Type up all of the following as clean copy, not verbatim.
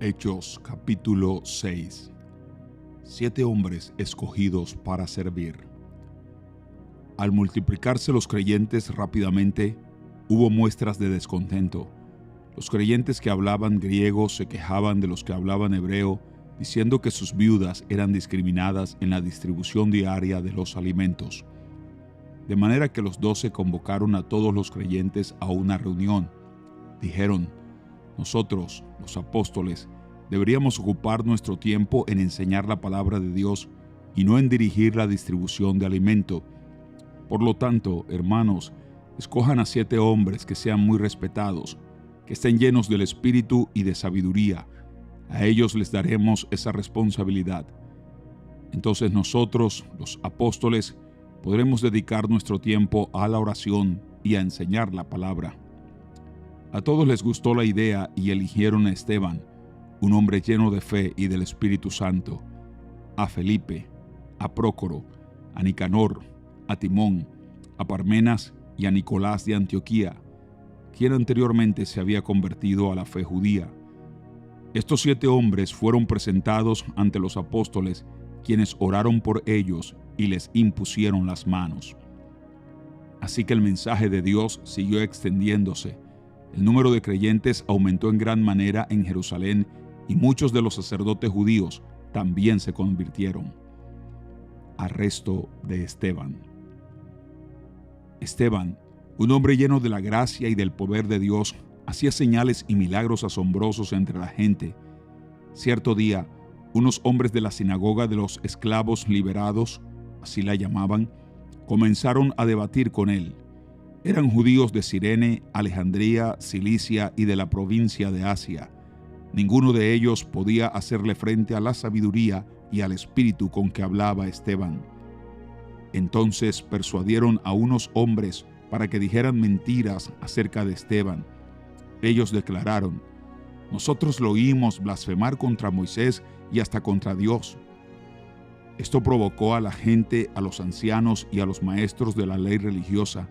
Hechos capítulo 6. 7 hombres escogidos para servir. Al multiplicarse los creyentes rápidamente, hubo muestras de descontento. Los creyentes que hablaban griego se quejaban de los que hablaban hebreo, diciendo que sus viudas eran discriminadas en la distribución diaria de los alimentos. De manera que los 12 convocaron a todos los creyentes a una reunión. Dijeron: nosotros, los apóstoles, deberíamos ocupar nuestro tiempo en enseñar la palabra de Dios y no en dirigir la distribución de alimento. Por lo tanto, hermanos, escojan a 7 hombres que sean muy respetados, que estén llenos del Espíritu y de sabiduría. A ellos les daremos esa responsabilidad. Entonces nosotros, los apóstoles, podremos dedicar nuestro tiempo a la oración y a enseñar la palabra. A todos les gustó la idea y eligieron a Esteban, un hombre lleno de fe y del Espíritu Santo, a Felipe, a Prócoro, a Nicanor, a Timón, a Parmenas y a Nicolás de Antioquía, quien anteriormente se había convertido a la fe judía. Estos 7 hombres fueron presentados ante los apóstoles, quienes oraron por ellos y les impusieron las manos. Así que el mensaje de Dios siguió extendiéndose. El número de creyentes aumentó en gran manera en Jerusalén y muchos de los sacerdotes judíos también se convirtieron. Arresto de Esteban. Esteban, un hombre lleno de la gracia y del poder de Dios, hacía señales y milagros asombrosos entre la gente. Cierto día, unos hombres de la sinagoga de los esclavos liberados, así la llamaban, comenzaron a debatir con él. Eran judíos de Cirene, Alejandría, Cilicia y de la provincia de Asia. Ninguno de ellos podía hacerle frente a la sabiduría y al espíritu con que hablaba Esteban. Entonces persuadieron a unos hombres para que dijeran mentiras acerca de Esteban. Ellos declararon: nosotros lo oímos blasfemar contra Moisés y hasta contra Dios. Esto provocó a la gente, a los ancianos y a los maestros de la ley religiosa.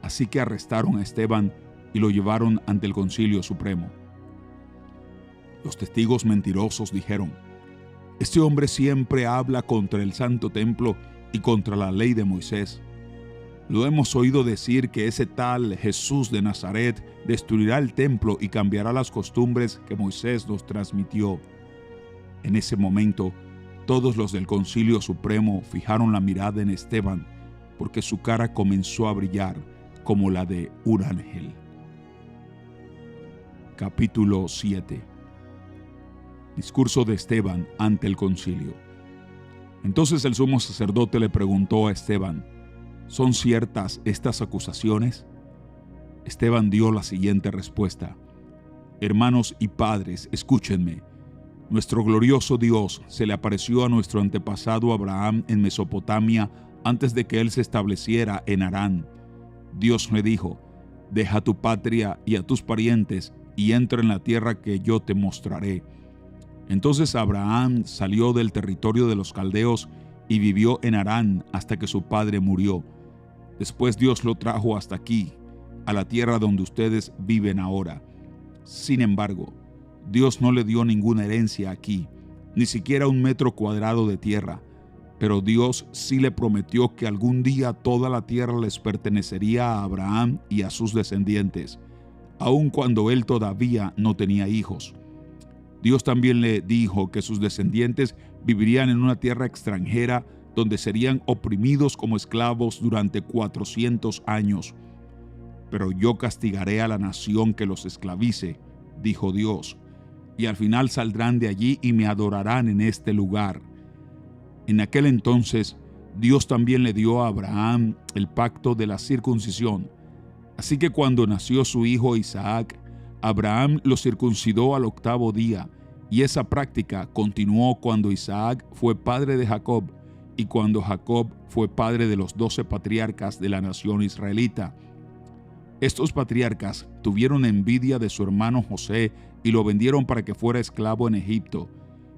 Así que arrestaron a Esteban y lo llevaron ante el Concilio Supremo. Los testigos mentirosos dijeron: este hombre siempre habla contra el Santo Templo y contra la ley de Moisés. Lo hemos oído decir que ese tal Jesús de Nazaret destruirá el templo y cambiará las costumbres que Moisés nos transmitió. En ese momento, todos los del Concilio Supremo fijaron la mirada en Esteban, porque su cara comenzó a brillar como la de un ángel. Capítulo 7. Discurso de Esteban ante el concilio. Entonces el sumo sacerdote le preguntó a Esteban: ¿son ciertas estas acusaciones? Esteban dio la siguiente respuesta: hermanos y padres, escúchenme. Nuestro glorioso Dios se le apareció a nuestro antepasado Abraham en Mesopotamia antes de que él se estableciera en Harán. Dios le dijo: deja tu patria y a tus parientes y entra en la tierra que yo te mostraré. Entonces Abraham salió del territorio de los caldeos y vivió en Harán hasta que su padre murió. Después Dios lo trajo hasta aquí, a la tierra donde ustedes viven ahora. Sin embargo, Dios no le dio ninguna herencia aquí, ni siquiera 1 metro cuadrado de tierra. Pero Dios sí le prometió que algún día toda la tierra les pertenecería a Abraham y a sus descendientes, aun cuando él todavía no tenía hijos. Dios también le dijo que sus descendientes vivirían en una tierra extranjera donde serían oprimidos como esclavos durante 400 años. Pero yo castigaré a la nación que los esclavice, dijo Dios, y al final saldrán de allí y me adorarán en este lugar. En aquel entonces, Dios también le dio a Abraham el pacto de la circuncisión. Así que cuando nació su hijo Isaac, Abraham lo circuncidó al 8º día, y esa práctica continuó cuando Isaac fue padre de Jacob y cuando Jacob fue padre de los 12 patriarcas de la nación israelita. Estos patriarcas tuvieron envidia de su hermano José y lo vendieron para que fuera esclavo en Egipto,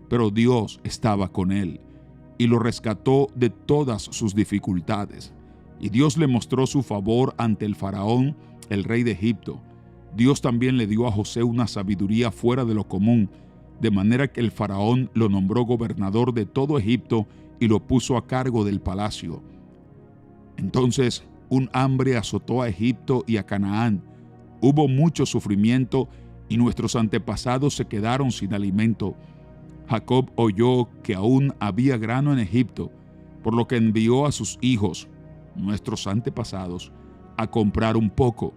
pero Dios estaba con él y lo rescató de todas sus dificultades. Y Dios le mostró su favor ante el faraón, el rey de Egipto. Dios también le dio a José una sabiduría fuera de lo común, de manera que el faraón lo nombró gobernador de todo Egipto y lo puso a cargo del palacio. Entonces un hambre azotó a Egipto y a Canaán. Hubo mucho sufrimiento y nuestros antepasados se quedaron sin alimento. Jacob oyó que aún había grano en Egipto, por lo que envió a sus hijos, nuestros antepasados, a comprar un poco.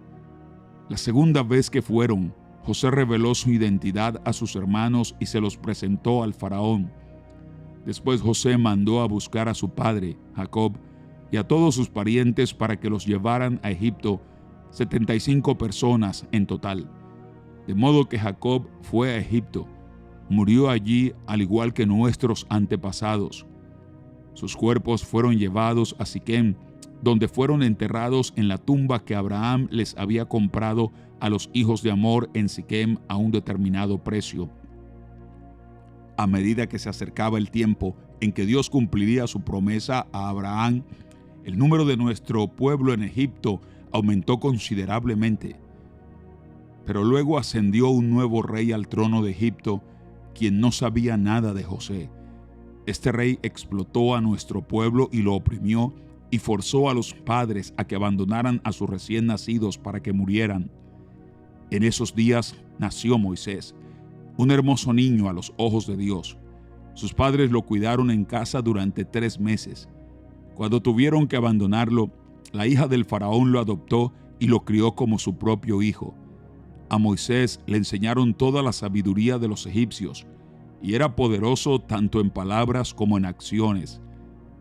La segunda vez que fueron, José reveló su identidad a sus hermanos y se los presentó al faraón. Después José mandó a buscar a su padre, Jacob, y a todos sus parientes para que los llevaran a Egipto, 75 personas en total. De modo que Jacob fue a Egipto, murió allí al igual que nuestros antepasados. Sus cuerpos fueron llevados a Siquem, donde fueron enterrados en la tumba que Abraham les había comprado a los hijos de Amor en Siquem a un determinado precio. A medida que se acercaba el tiempo en que Dios cumpliría su promesa a Abraham, el número de nuestro pueblo en Egipto aumentó considerablemente. Pero luego ascendió un nuevo rey al trono de Egipto, quien no sabía nada de José. Este rey explotó a nuestro pueblo y lo oprimió, y forzó a los padres a que abandonaran a sus recién nacidos para que murieran. En esos días nació Moisés, un hermoso niño a los ojos de Dios. Sus padres lo cuidaron en casa durante 3 meses. Cuando tuvieron que abandonarlo, la hija del faraón lo adoptó y lo crió como su propio hijo. A Moisés le enseñaron toda la sabiduría de los egipcios, y era poderoso tanto en palabras como en acciones.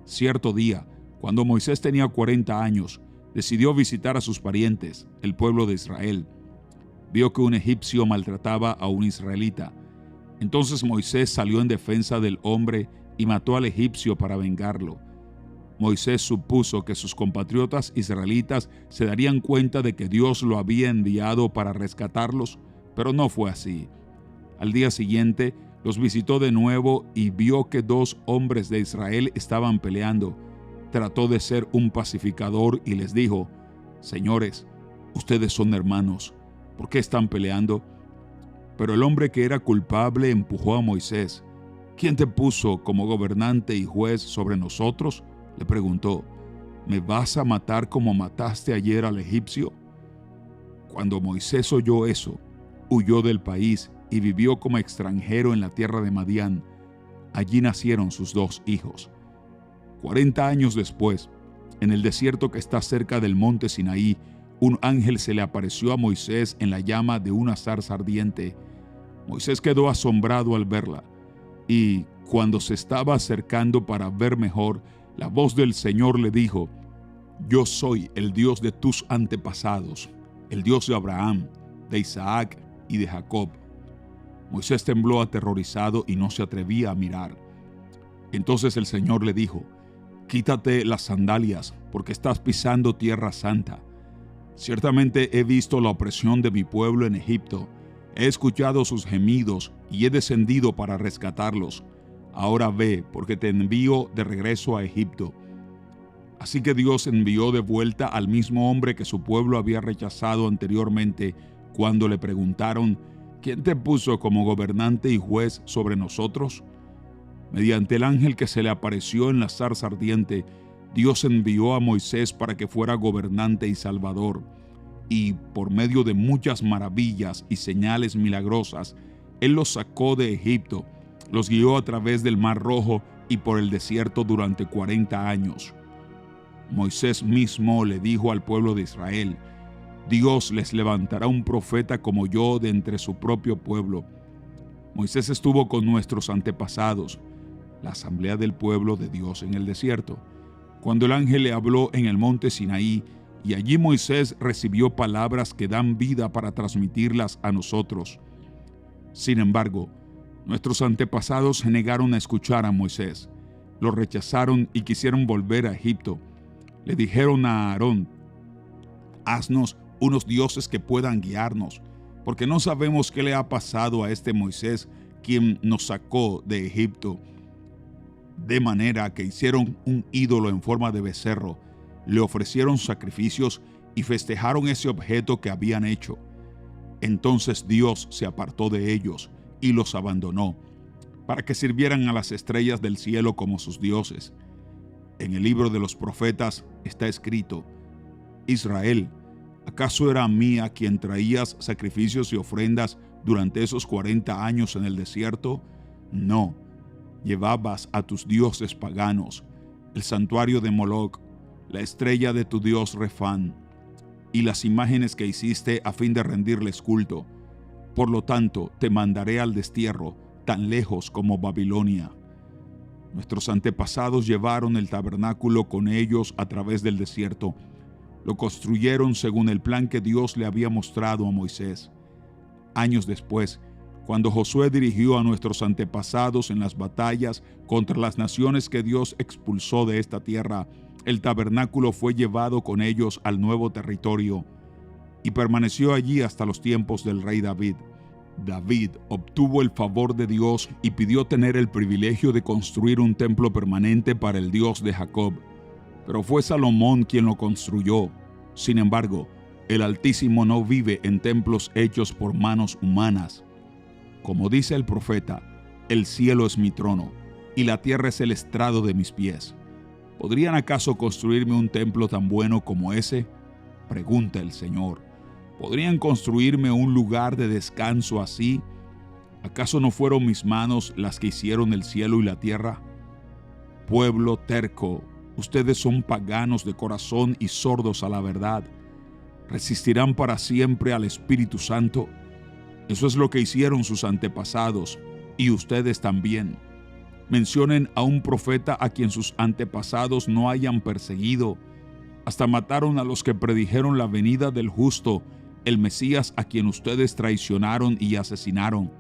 Cierto día, cuando Moisés tenía 40 años, decidió visitar a sus parientes, el pueblo de Israel. Vio que un egipcio maltrataba a un israelita. Entonces Moisés salió en defensa del hombre y mató al egipcio para vengarlo. Moisés supuso que sus compatriotas israelitas se darían cuenta de que Dios lo había enviado para rescatarlos, pero no fue así. Al día siguiente los visitó de nuevo y vio que 2 hombres de Israel estaban peleando. Trató de ser un pacificador y les dijo: «Señores, ustedes son hermanos, ¿por qué están peleando?». Pero el hombre que era culpable empujó a Moisés. «¿Quién te puso como gobernante y juez sobre nosotros?», le preguntó. «¿Me vas a matar como mataste ayer al egipcio?». Cuando Moisés oyó eso, huyó del país y vivió como extranjero en la tierra de Madián. Allí nacieron sus 2 hijos. 40 años después, en el desierto que está cerca del monte Sinaí, un ángel se le apareció a Moisés en la llama de una zarza ardiente. Moisés quedó asombrado al verla, y cuando se estaba acercando para ver mejor, la voz del Señor le dijo: «Yo soy el Dios de tus antepasados, el Dios de Abraham, de Isaac y de Jacob». Moisés tembló aterrorizado y no se atrevía a mirar. Entonces el Señor le dijo: «Quítate las sandalias, porque estás pisando tierra santa. Ciertamente he visto la opresión de mi pueblo en Egipto, he escuchado sus gemidos y he descendido para rescatarlos. Ahora ve, porque te envío de regreso a Egipto». Así que Dios envió de vuelta al mismo hombre que su pueblo había rechazado anteriormente cuando le preguntaron: «¿Quién te puso como gobernante y juez sobre nosotros?». Mediante el ángel que se le apareció en la zarza ardiente, Dios envió a Moisés para que fuera gobernante y salvador, y por medio de muchas maravillas y señales milagrosas, Él los sacó de Egipto, los guió a través del Mar Rojo y por el desierto durante 40 años. Moisés mismo le dijo al pueblo de Israel: «Dios les levantará un profeta como yo de entre su propio pueblo». Moisés estuvo con nuestros antepasados, la asamblea del pueblo de Dios en el desierto, cuando el ángel le habló en el monte Sinaí, y allí Moisés recibió palabras que dan vida para transmitirlas a nosotros. Sin embargo, nuestros antepasados se negaron a escuchar a Moisés, lo rechazaron y quisieron volver a Egipto. Le dijeron a Aarón: «Haznos unos dioses que puedan guiarnos, porque no sabemos qué le ha pasado a este Moisés, quien nos sacó de Egipto». De manera que hicieron un ídolo en forma de becerro, le ofrecieron sacrificios y festejaron ese objeto que habían hecho. Entonces Dios se apartó de ellos y los abandonó, para que sirvieran a las estrellas del cielo como sus dioses. En el libro de los profetas está escrito: Israel, ¿acaso era a mí a quien traías sacrificios y ofrendas durante esos 40 años en el desierto? No, llevabas a tus dioses paganos, el santuario de Moloc, la estrella de tu dios Refán, y las imágenes que hiciste a fin de rendirles culto. Por lo tanto, te mandaré al destierro, tan lejos como Babilonia. Nuestros antepasados llevaron el tabernáculo con ellos a través del desierto. Lo construyeron según el plan que Dios le había mostrado a Moisés. Años después, cuando Josué dirigió a nuestros antepasados en las batallas contra las naciones que Dios expulsó de esta tierra, el tabernáculo fue llevado con ellos al nuevo territorio y permaneció allí hasta los tiempos del rey David. David obtuvo el favor de Dios y pidió tener el privilegio de construir un templo permanente para el Dios de Jacob, pero fue Salomón quien lo construyó. Sin embargo, el Altísimo no vive en templos hechos por manos humanas. Como dice el profeta, el cielo es mi trono y la tierra es el estrado de mis pies. ¿Podrían acaso construirme un templo tan bueno como ese? Pregunta el Señor. ¿Podrían construirme un lugar de descanso así? ¿Acaso no fueron mis manos las que hicieron el cielo y la tierra? Pueblo terco, ustedes son paganos de corazón y sordos a la verdad. ¿Resistirán para siempre al Espíritu Santo? Eso es lo que hicieron sus antepasados, y ustedes también. Mencionen a un profeta a quien sus antepasados no hayan perseguido. Hasta mataron a los que predijeron la venida del justo, el Mesías a quien ustedes traicionaron y asesinaron.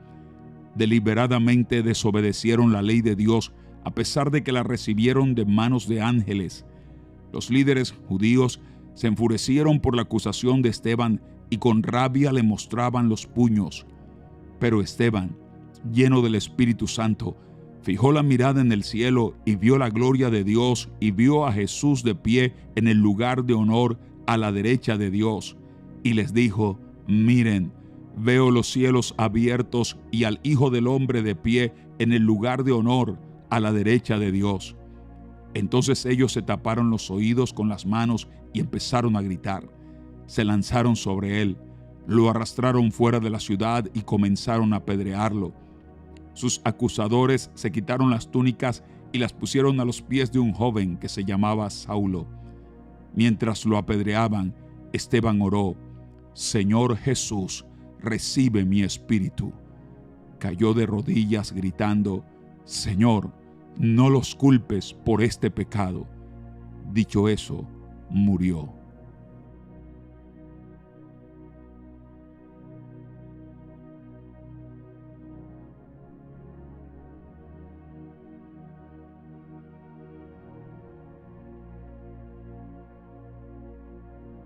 Deliberadamente desobedecieron la ley de Dios, a pesar de que la recibieron de manos de ángeles. Los líderes judíos se enfurecieron por la acusación de Esteban y con rabia le mostraban los puños. Pero Esteban, lleno del Espíritu Santo, fijó la mirada en el cielo y vio la gloria de Dios y vio a Jesús de pie en el lugar de honor a la derecha de Dios. Y les dijo: miren, veo los cielos abiertos y al Hijo del Hombre de pie en el lugar de honor a la derecha de Dios. Entonces ellos se taparon los oídos con las manos y empezaron a gritar. Se lanzaron sobre él, lo arrastraron fuera de la ciudad y comenzaron a apedrearlo. Sus acusadores se quitaron las túnicas y las pusieron a los pies de un joven que se llamaba Saulo. Mientras lo apedreaban, Esteban oró: Señor Jesús, recibe mi espíritu. Cayó de rodillas gritando: Señor, no los culpes por este pecado. Dicho eso, murió.